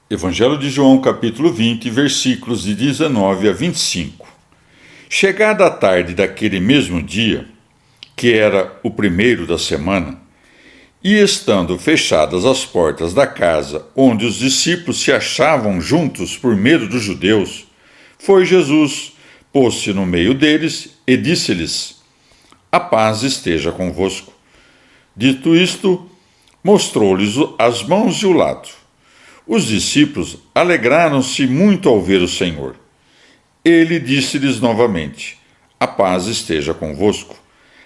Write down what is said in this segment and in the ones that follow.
Evangelho de João, capítulo 20, versículos de 19 a 25. Chegada a tarde daquele mesmo dia, que era o primeiro da semana, e estando fechadas as portas da casa onde os discípulos se achavam juntos por medo dos judeus, foi Jesus, pôs-se no meio deles e disse-lhes: A paz esteja convosco. Dito isto, mostrou-lhes as mãos e o lado. Os discípulos alegraram-se muito ao ver o Senhor. Ele disse-lhes novamente: A paz esteja convosco.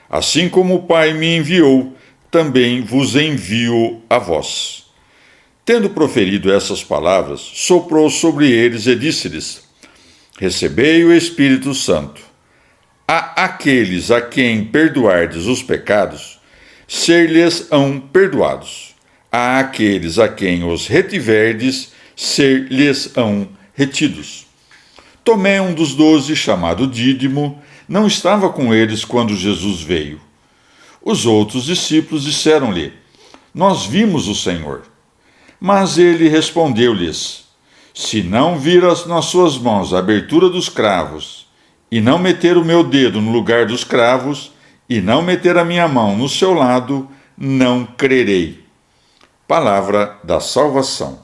Assim como o Pai me enviou, também vos envio a vós. Tendo proferido essas palavras, soprou sobre eles e disse-lhes: Recebei o Espírito Santo. A aqueles a quem perdoardes os pecados, ser-lhes-ão perdoados. A aqueles a quem os retiverdes, ser-lhes-ão retidos. Tomé, um dos 12, chamado Dídimo, não estava com eles quando Jesus veio. Os outros discípulos disseram-lhe: Nós vimos o Senhor. Mas ele respondeu-lhes: Se não vir nas suas mãos a abertura dos cravos, e não meter o meu dedo no lugar dos cravos, e não meter a minha mão no seu lado, não crerei. Palavra da salvação.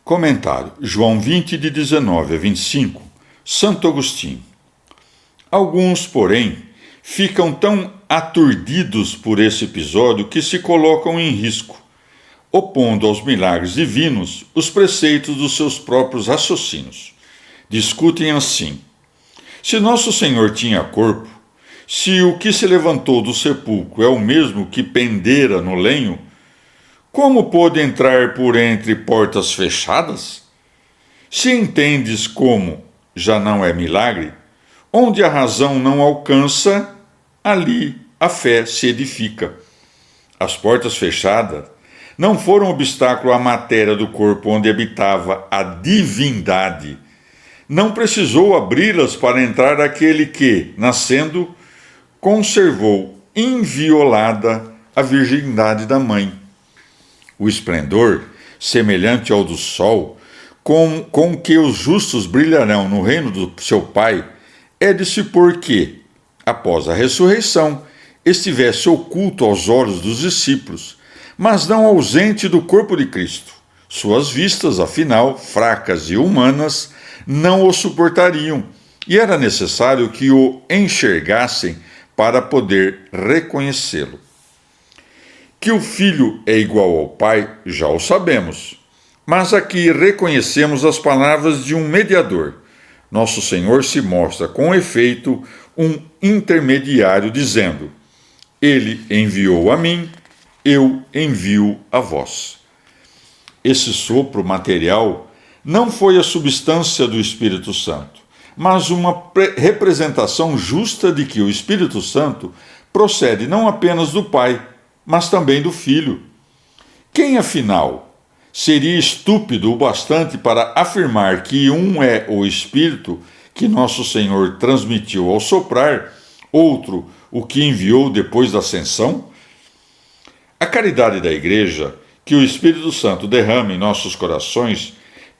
Comentário: João 20, de 19 a 25. Santo Agostinho. Alguns, porém, ficam tão aturdidos por esse episódio que se colocam em risco, opondo aos milagres divinos os preceitos dos seus próprios raciocínios. Discutem assim: se nosso Senhor tinha corpo, se o que se levantou do sepulcro é o mesmo que pendera no lenho, como pôde entrar por entre portas fechadas? Se entendes como já não é milagre, onde a razão não alcança, ali a fé se edifica. As portas fechadas não foram obstáculo à matéria do corpo onde habitava a divindade. Não precisou abri-las para entrar aquele que, nascendo, conservou inviolada a virgindade da mãe. O esplendor, semelhante ao do sol, com que os justos brilharão no reino do seu Pai, é de se supor que, após a ressurreição, estivesse oculto aos olhos dos discípulos, mas não ausente do corpo de Cristo. Suas vistas, afinal, fracas e humanas, não o suportariam, e era necessário que o enxergassem para poder reconhecê-lo. Que o Filho é igual ao Pai, já o sabemos, mas aqui reconhecemos as palavras de um mediador. Nosso Senhor se mostra, com efeito, um intermediário, dizendo: Ele enviou a mim, eu envio a vós. Esse sopro material não foi a substância do Espírito Santo, mas uma representação justa de que o Espírito Santo procede não apenas do Pai, mas também do Filho. Quem, afinal, seria estúpido o bastante para afirmar que um é o Espírito que nosso Senhor transmitiu ao soprar, outro o que enviou depois da ascensão? A caridade da Igreja, que o Espírito Santo derrama em nossos corações,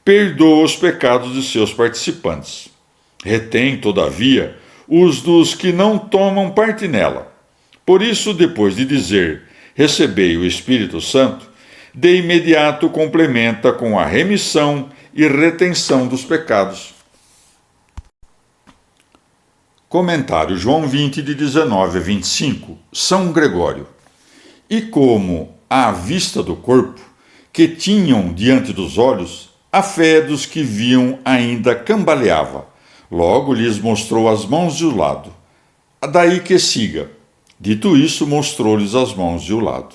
perdoa os pecados de seus participantes. Retém, todavia, os dos que não tomam parte nela. Por isso, depois de dizer: Recebei o Espírito Santo, de imediato complementa com a remissão e retenção dos pecados. Comentário: João 20, de 19 a 25. São Gregório. E como, à vista do corpo, que tinham diante dos olhos, a fé dos que viam ainda cambaleava. Logo lhes mostrou as mãos e o lado. Daí que siga. Dito isso, mostrou-lhes as mãos e o lado.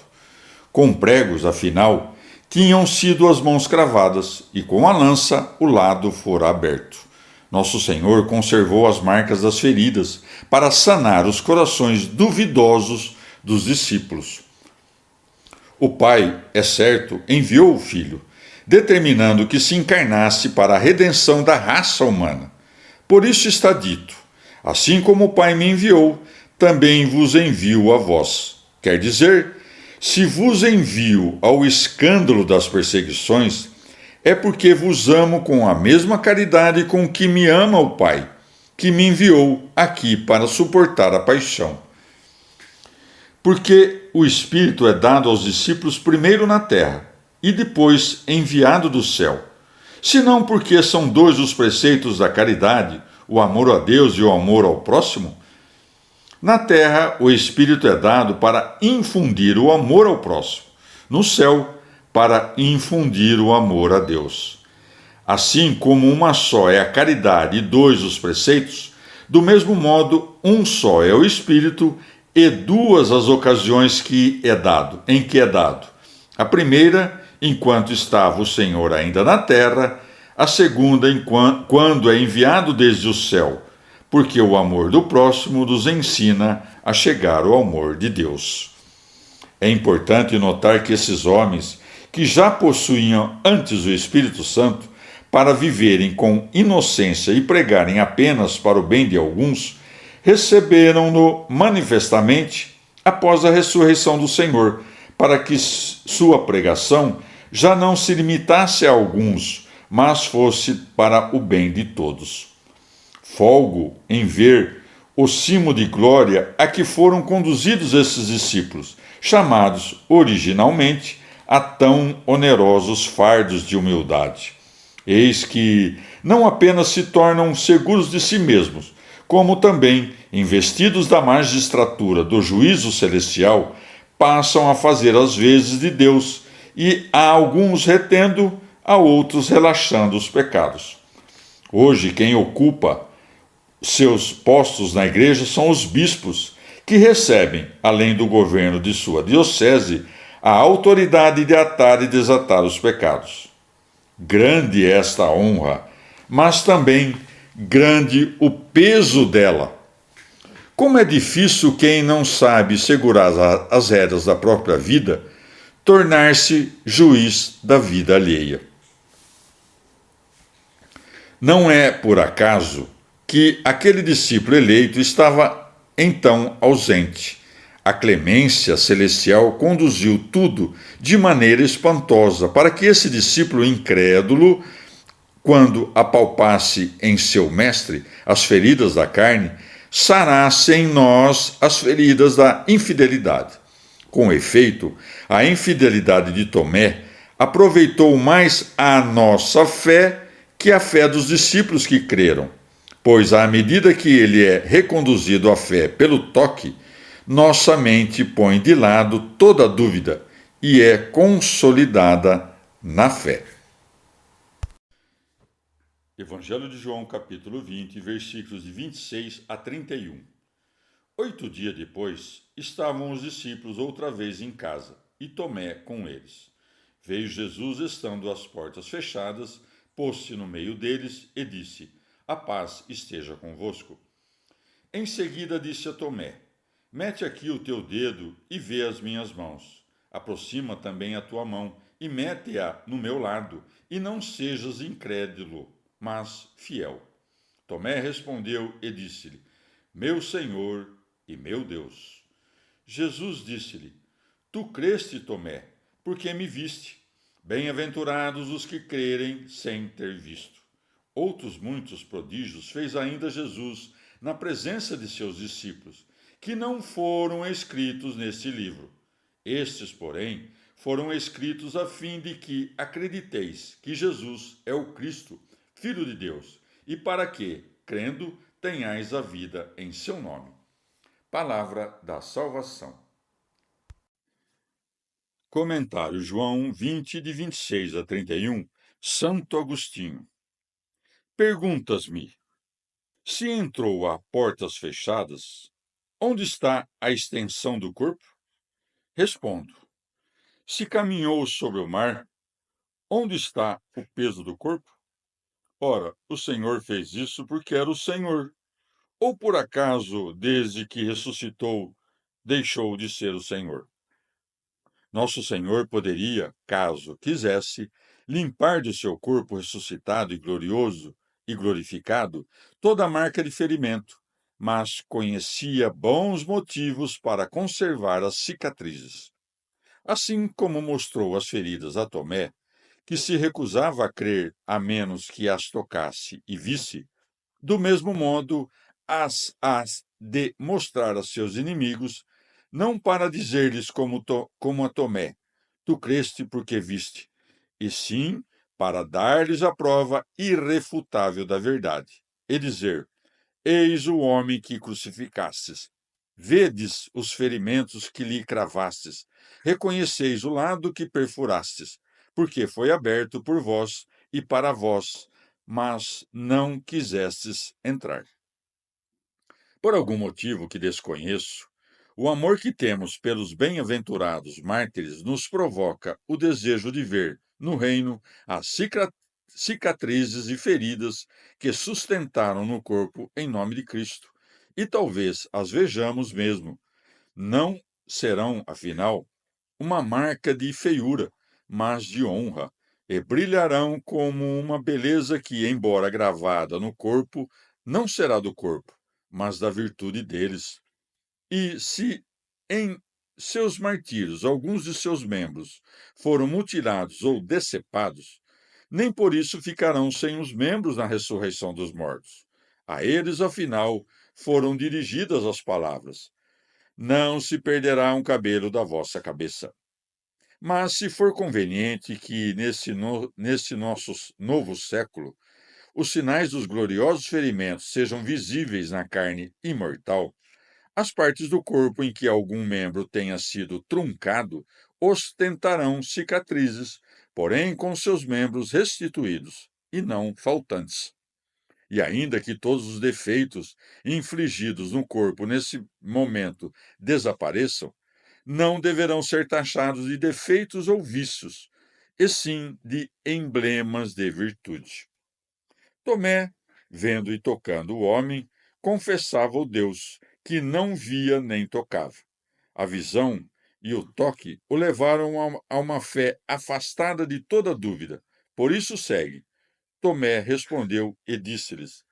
Com pregos, afinal, tinham sido as mãos cravadas, e com a lança o lado fora aberto. Nosso Senhor conservou as marcas das feridas para sanar os corações duvidosos dos discípulos. O Pai, é certo, enviou o Filho, determinando que se encarnasse para a redenção da raça humana. Por isso está dito: Assim como o Pai me enviou, também vos envio a vós. Quer dizer, Se vos envio ao escândalo das perseguições, é porque vos amo com a mesma caridade com que me ama o Pai, que me enviou aqui para suportar a paixão. Porque o Espírito é dado aos discípulos primeiro na terra e depois enviado do céu. Senão porque são dois os preceitos da caridade, o amor a Deus e o amor ao próximo? Na terra, o Espírito é dado para infundir o amor ao próximo. No céu, para infundir o amor a Deus. Assim como uma só é a caridade e dois os preceitos, do mesmo modo, um só é o Espírito e duas as ocasiões em que é dado. A primeira, enquanto estava o Senhor ainda na terra, a segunda, quando é enviado desde o céu, porque o amor do próximo nos ensina a chegar ao amor de Deus. É importante notar que esses homens, que já possuíam antes o Espírito Santo, para viverem com inocência e pregarem apenas para o bem de alguns, receberam-no manifestamente após a ressurreição do Senhor, para que sua pregação já não se limitasse a alguns, mas fosse para o bem de todos. Folgo em ver o cimo de glória a que foram conduzidos esses discípulos, chamados originalmente a tão onerosos fardos de humildade. Eis que não apenas se tornam seguros de si mesmos, como também, investidos da magistratura do juízo celestial, passam a fazer as vezes de Deus, e a alguns retendo, a outros relaxando os pecados. Hoje, quem ocupa seus postos na igreja são os bispos, que recebem, além do governo de sua diocese, a autoridade de atar e desatar os pecados. Grande é esta honra, mas também grande o peso dela. Como é difícil quem não sabe segurar as rédeas da própria vida tornar-se juiz da vida alheia. Não é por acaso que aquele discípulo eleito estava então ausente. A clemência celestial conduziu tudo de maneira espantosa para que esse discípulo incrédulo, quando apalpasse em seu mestre as feridas da carne, sarasse em nós as feridas da infidelidade. Com efeito, a infidelidade de Tomé aproveitou mais a nossa fé que a fé dos discípulos que creram, pois à medida que ele é reconduzido à fé pelo toque, nossa mente põe de lado toda dúvida e é consolidada na fé. Evangelho de João, capítulo 20, versículos de 26 a 31. 8 dias depois, estavam os discípulos outra vez em casa, e Tomé com eles. Veio Jesus, estando as portas fechadas, pôs-se no meio deles e disse: A paz esteja convosco. Em seguida disse a Tomé: Mete aqui o teu dedo e vê as minhas mãos. Aproxima também a tua mão e mete-a no meu lado, e não sejas incrédulo, mas fiel. Tomé respondeu e disse-lhe: Meu Senhor e meu Deus. Jesus disse-lhe: Tu creste, Tomé, porque me viste. Bem-aventurados os que crerem sem ter visto. Outros muitos prodígios fez ainda Jesus na presença de seus discípulos, que não foram escritos neste livro. Estes, porém, foram escritos a fim de que acrediteis que Jesus é o Cristo, Filho de Deus, e para que, crendo, tenhais a vida em seu nome. Palavra da salvação. Comentário João 20, de 26 a 31, Santo Agostinho. Perguntas-me: se entrou a portas fechadas, onde está a extensão do corpo? Respondo: se caminhou sobre o mar, onde está o peso do corpo? Ora, o Senhor fez isso porque era o Senhor. Ou por acaso, desde que ressuscitou, deixou de ser o Senhor? Nosso Senhor poderia, caso quisesse, limpar de seu corpo ressuscitado e glorioso e glorificado toda a marca de ferimento, mas conhecia bons motivos para conservar as cicatrizes. Assim como mostrou as feridas a Tomé, que se recusava a crer a menos que as tocasse e visse, do mesmo modo as de mostrar a seus inimigos, não para dizer-lhes como a Tomé, tu creste porque viste, e sim para dar-lhes a prova irrefutável da verdade, e dizer: eis o homem que crucificastes. Vedes os ferimentos que lhe cravastes. Reconheceis o lado que perfurastes, porque foi aberto por vós e para vós, mas não quisestes entrar. Por algum motivo que desconheço, o amor que temos pelos bem-aventurados mártires nos provoca o desejo de ver, no reino, as cicatrizes e feridas que sustentaram no corpo em nome de Cristo. E talvez as vejamos mesmo. Não serão, afinal, uma marca de feiura, mas de honra, e brilharão como uma beleza que, embora gravada no corpo, não será do corpo, mas da virtude deles. E se em seus martírios alguns de seus membros foram mutilados ou decepados, nem por isso ficarão sem os membros na ressurreição dos mortos. A eles, afinal, foram dirigidas as palavras: não se perderá um cabelo da vossa cabeça. Mas, se for conveniente que nesse nosso novo século os sinais dos gloriosos ferimentos sejam visíveis na carne imortal, as partes do corpo em que algum membro tenha sido truncado ostentarão cicatrizes, porém com seus membros restituídos e não faltantes. E ainda que todos os defeitos infligidos no corpo nesse momento desapareçam, não deverão ser taxados de defeitos ou vícios, e sim de emblemas de virtude. Tomé, vendo e tocando o homem, confessava o Deus, que não via nem tocava. A visão e o toque o levaram a uma fé afastada de toda dúvida. Por isso segue. Tomé respondeu e disse-lhes: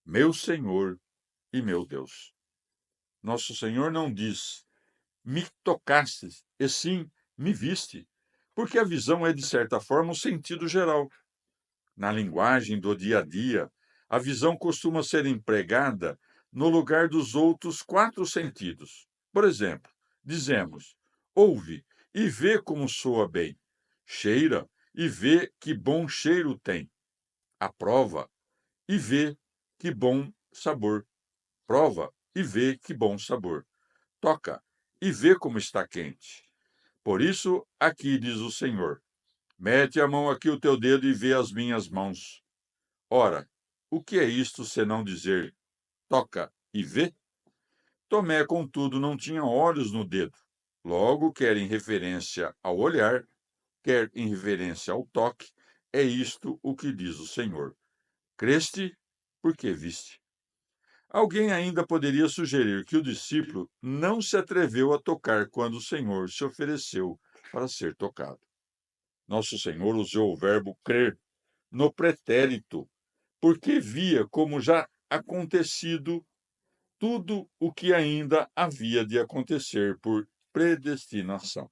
meu Senhor e meu Deus. Nosso Senhor não diz: me tocastes, e sim, me viste, porque a visão é, de certa forma, um sentido geral. Na linguagem do dia a dia, a visão costuma ser empregada no lugar dos outros quatro sentidos. Por exemplo, dizemos: ouve e vê como soa bem, cheira e vê que bom cheiro tem, aprova e vê que bom sabor, prova e vê que bom sabor, toca e vê como está quente. Por isso, aqui diz o Senhor: mete a mão aqui o teu dedo e vê as minhas mãos. Ora, o que é isto senão dizer: toca e vê? Tomé, contudo, não tinha olhos no dedo. Logo, quer em referência ao olhar, quer em referência ao toque, é isto o que diz o Senhor: creste, porque viste. Alguém ainda poderia sugerir que o discípulo não se atreveu a tocar quando o Senhor se ofereceu para ser tocado. Nosso Senhor usou o verbo crer no pretérito, porque via como já acontecido tudo o que ainda havia de acontecer por predestinação.